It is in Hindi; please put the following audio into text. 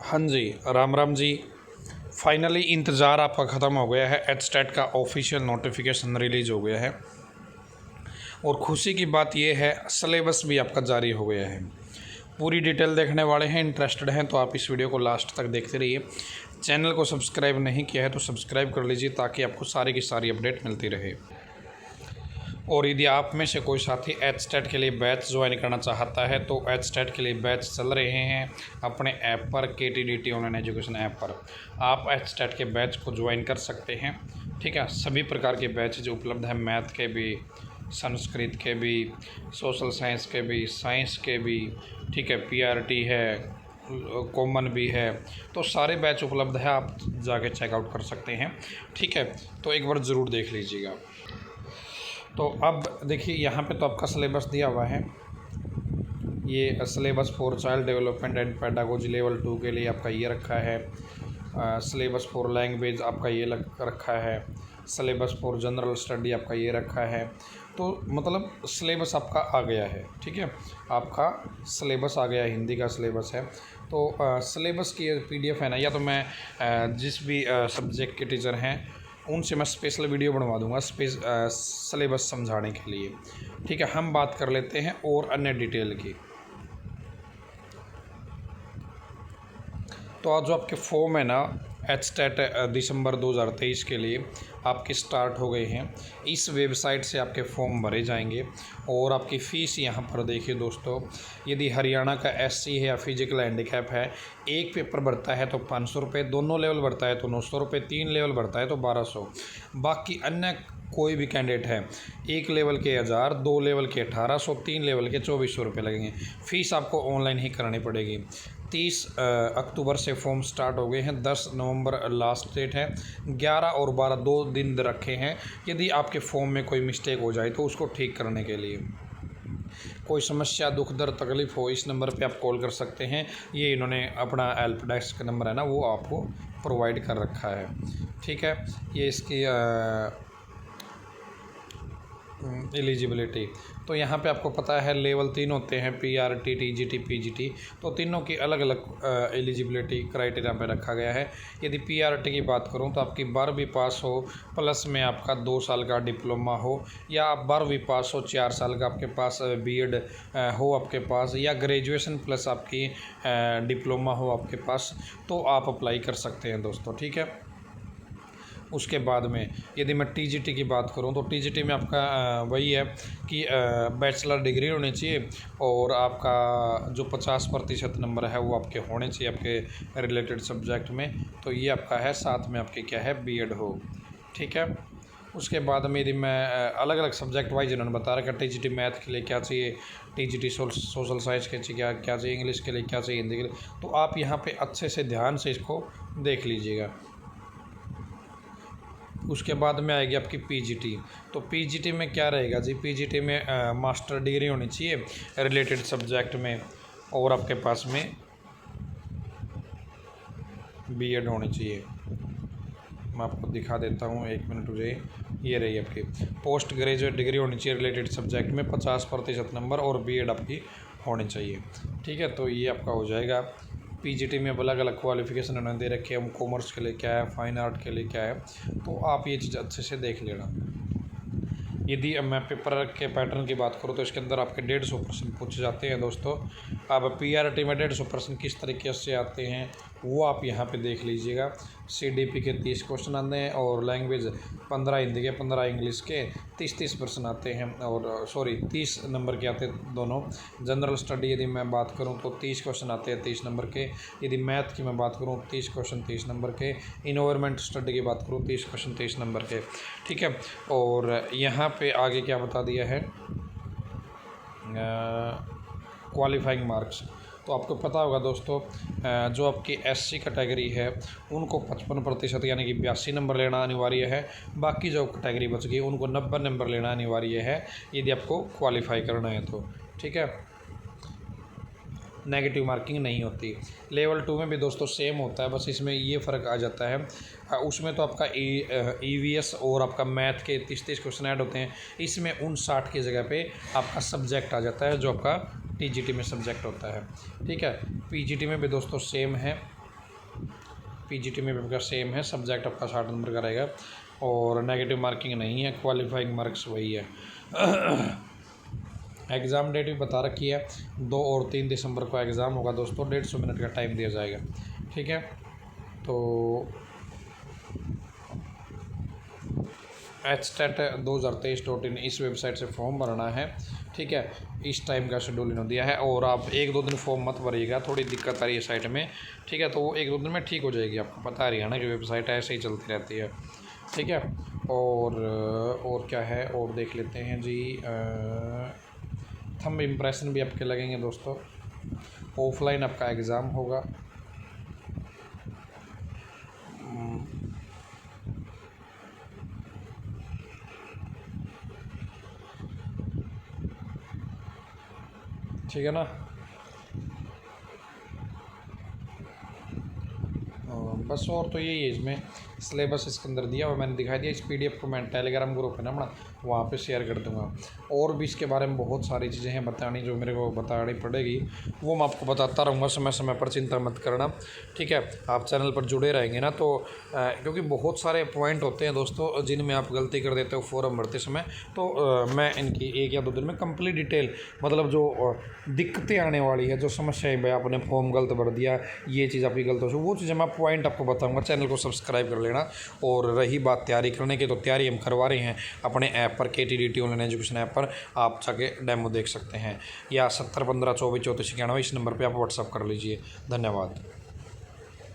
हाँ जी, राम राम जी। फाइनली इंतज़ार आपका ख़त्म हो गया है। एचटेट का ऑफिशियल नोटिफिकेशन रिलीज़ हो गया है और खुशी की बात यह है सिलेबस भी आपका जारी हो गया है। पूरी डिटेल देखने वाले हैं, इंटरेस्टेड हैं तो आप इस वीडियो को लास्ट तक देखते रहिए। चैनल को सब्सक्राइब नहीं किया है तो सब्सक्राइब कर लीजिए ताकि आपको सारी की सारी अपडेट मिलती रहे। और यदि आप में से कोई साथी एचटेट के लिए बैच ज्वाइन करना चाहता है तो एचटेट के लिए बैच चल रहे हैं अपने ऐप पर, KTDT ऑनलाइन एजुकेशन ऐप पर आप एचटेट के बैच को ज्वाइन कर सकते हैं। ठीक है, सभी प्रकार के बैच जो उपलब्ध हैं, मैथ के भी, संस्कृत के भी, सोशल साइंस के भी, साइंस के भी, ठीक है, PRT है, कॉमन भी है, तो सारे बैच उपलब्ध है, आप जाके चेकआउट कर सकते हैं। ठीक है, तो एक बार ज़रूर देख लीजिएगा। तो अब देखिए यहाँ पे तो आपका सिलेबस दिया हुआ है। ये syllabus for child development and pedagogy level 2 के लिए आपका ये रखा है। सिलेबस फॉर लैंग्वेज आपका ये रखा है। सिलेबस फॉर जनरल स्टडी आपका ये रखा है। तो मतलब सिलेबस आपका आ गया है। ठीक है, आपका सिलेबस आ गया, हिंदी का सिलेबस है। तो सिलेबस की PDF है ना, या तो मैं जिस भी सब्जेक्ट के टीचर हैं उनसे मैं स्पेशल वीडियो बनवा दूंगा सिलेबस समझाने के लिए। ठीक है, हम बात कर लेते हैं और अन्य डिटेल की। तो आज जो आपके फॉर्म है ना एचटेट दिसंबर 2023 के लिए आपके स्टार्ट हो गए हैं। इस वेबसाइट से आपके फॉर्म भरे जाएंगे और आपकी फ़ीस यहाँ पर देखिए दोस्तों। यदि हरियाणा का SC है या फिजिकल हैंडीकैप है, एक पेपर भरता है तो 500 रुपये, दोनों लेवल भरता है तो 900 रुपये, 3 लेवल भरता है तो 1200। बाकी अन्य कोई भी कैंडिडेट है, 1 लेवल के 1000, 2 लेवल के 1800, 3 लेवल के 2400 रुपये लगेंगे। फ़ीस आपको ऑनलाइन ही करानी पड़ेगी। 30 अक्टूबर से फॉर्म स्टार्ट हो गए हैं, 10 नवंबर लास्ट डेट है। 11 और 12 2 दिन रखे हैं। यदि आपके फॉर्म में कोई मिस्टेक हो जाए तो उसको ठीक करने के लिए, कोई समस्या, दुख दर्द, तकलीफ़ हो, इस नंबर पे आप कॉल कर सकते हैं। ये इन्होंने अपना हेल्प डेस्क का नंबर है ना, वो आपको प्रोवाइड कर रखा है। ठीक है, ये इसकी एलिजिबिलिटी तो यहाँ पे आपको पता है लेवल 3 होते हैं, PRT, TGT, PGT। तो तीनों की अलग अलग एलिजिबिलिटी क्राइटेरिया पे रखा गया है। यदि PRT की बात करूँ तो आपकी 12वीं पास हो, प्लस में आपका 2 साल का डिप्लोमा हो, या आप 12वीं पास हो, 4 साल का आपके पास BEd हो आपके पास, या ग्रेजुएशन प्लस आपकी डिप्लोमा हो आपके पास, तो आप अप्लाई कर सकते हैं दोस्तों। ठीक है, उसके बाद में यदि मैं TGT की बात करूं तो TGT में आपका वही है कि बैचलर डिग्री होनी चाहिए और आपका जो 50% नंबर है वो आपके होने चाहिए आपके रिलेटेड सब्जेक्ट में। तो ये आपका है, साथ में आपके क्या है, BEd हो। ठीक है, उसके बाद में यदि मैं अलग अलग सब्जेक्ट वाइज इन्होंने बता रखा, TGT मैथ के लिए क्या चाहिए, TGT सोशल साइंस के लिए क्या चाहिए, इंग्लिश के लिए क्या चाहिए, हिंदी के लिए, तो आप यहाँ पे अच्छे से ध्यान से इसको देख लीजिएगा। उसके बाद में आएगी आपकी PGT। तो PGT में क्या रहेगा जी, PGT में मास्टर डिग्री होनी चाहिए रिलेटेड सब्जेक्ट में और आपके पास में BEd होनी चाहिए। मैं आपको दिखा देता हूँ, 1 मिनट मुझे। ये रही आपकी पोस्ट ग्रेजुएट डिग्री होनी चाहिए रिलेटेड सब्जेक्ट में, 50% नंबर और BEd आपकी होनी चाहिए। ठीक है, तो ये आपका हो जाएगा। PGT में अलग अलग क्वालिफिकेशन उन्होंने दे रखे हैं, कॉमर्स के लिए क्या है, फाइन आर्ट के लिए क्या है, तो आप ये चीज़ अच्छे से देख लेना। यदि अब मैं पेपर के पैटर्न की बात करूँ तो इसके अंदर आपके 150 प्रश्न पूछे जाते हैं दोस्तों। अब PRT में 150 प्रश्न किस तरीके से आते हैं वो आप यहाँ पे देख लीजिएगा। CDP के 30 क्वेश्चन आते हैं और लैंग्वेज 15 हिंदी के, 15 इंग्लिश के, 30 प्रश्न आते हैं, और 30 नंबर के आते हैं दोनों। जनरल स्टडी यदि मैं बात करूँ तो 30 क्वेश्चन आते हैं 30 नंबर के। यदि मैथ की मैं बात करूँ 30 क्वेश्चन 30 नंबर के। इन्वायरमेंट स्टडी की बात करूँ 30 क्वेश्चन 30 नंबर के। ठीक है, और यहाँ पे आगे क्या बता दिया है, क्वालिफाइंग मार्क्स। तो आपको पता होगा दोस्तों, जो आपकी SC कैटेगरी है उनको 55% यानी कि 82 नंबर लेना अनिवार्य है। बाकी जो कैटेगरी बच गई उनको 90 नंबर लेना अनिवार्य है यदि आपको क्वालिफाई करना है तो। ठीक है, नेगेटिव मार्किंग नहीं होती। लेवल 2 में भी दोस्तों सेम होता है, बस इसमें ये फ़र्क आ जाता है, उसमें तो आपका EVS और आपका मैथ के 30 क्वेश्चन ऐड होते हैं। इसमें 59 की जगह पे आपका सब्जेक्ट आ जाता है जो आपका TGT में सब्जेक्ट होता है। ठीक है, PGT में भी दोस्तों सेम है, पीजीटी में भी आपका सेम है, सब्जेक्ट आपका 60 नंबर का रहेगा और नेगेटिव मार्किंग नहीं है, क्वालिफाइंग मार्क्स वही है। एग्ज़ाम डेट भी बता रखी है, 2 और 3 दिसंबर को एग्ज़ाम होगा दोस्तों, 150 मिनट का टाइम दिया जाएगा। ठीक है, तो HSTET2023.in इस वेबसाइट से फॉर्म भरना है। ठीक है, इस टाइम का शेड्यूल इन्होंने दिया है और आप 1-2 दिन फॉर्म मत भरिएगा, थोड़ी दिक्कत आ रही है साइट में। ठीक है, तो वो 1-2 दिन में ठीक हो जाएगी, आपको पता है ना कि वेबसाइट ऐसे ही चलती रहती है। ठीक है, और क्या है और देख लेते हैं जी। थंब इम्प्रेशन भी आपके लगेंगे दोस्तों। ऑफलाइन आपका एग्ज़ाम होगा। ठीक है ना, बस और तो यही है इसमें, सिलेबस इसके अंदर दिया हुआ मैंने दिखाई दिया। इस पीडीएफ को मैं टेलीग्राम ग्रुप है ना अपना, वहाँ पे शेयर कर दूँगा। और भी इसके बारे में बहुत सारी चीज़ें हैं बतानी, जो मेरे को बतानी पड़ेगी वो मैं आपको बताता रहूँगा समय समय पर, चिंता मत करना। ठीक है, आप चैनल पर जुड़े रहेंगे ना तो क्योंकि बहुत सारे पॉइंट होते हैं दोस्तों जिनमें आप गलती कर देते हो फॉर्म भरते समय, तो मैं इनकी 1 या 2 दिन में कंप्लीट डिटेल, मतलब जो दिक्कतें आने वाली है, जो समस्याएं भाई आपने फॉर्म गलत भर दिया, ये चीज़ आपकी गलत हो, वो चीज़ें मैं पॉइंट आपको बताऊंगा। चैनल को सब्सक्राइब कर लेना। और रही बात तैयारी करने की, तो तैयारी हम करवा रहे हैं अपने ऐप पर, KTDT ऑनलाइन एजुकेशन ऐप पर, आप जाके डेमो देख सकते हैं, या 70 15 24 34 91 इस नंबर पर आप व्हाट्सअप कर लीजिए। धन्यवाद।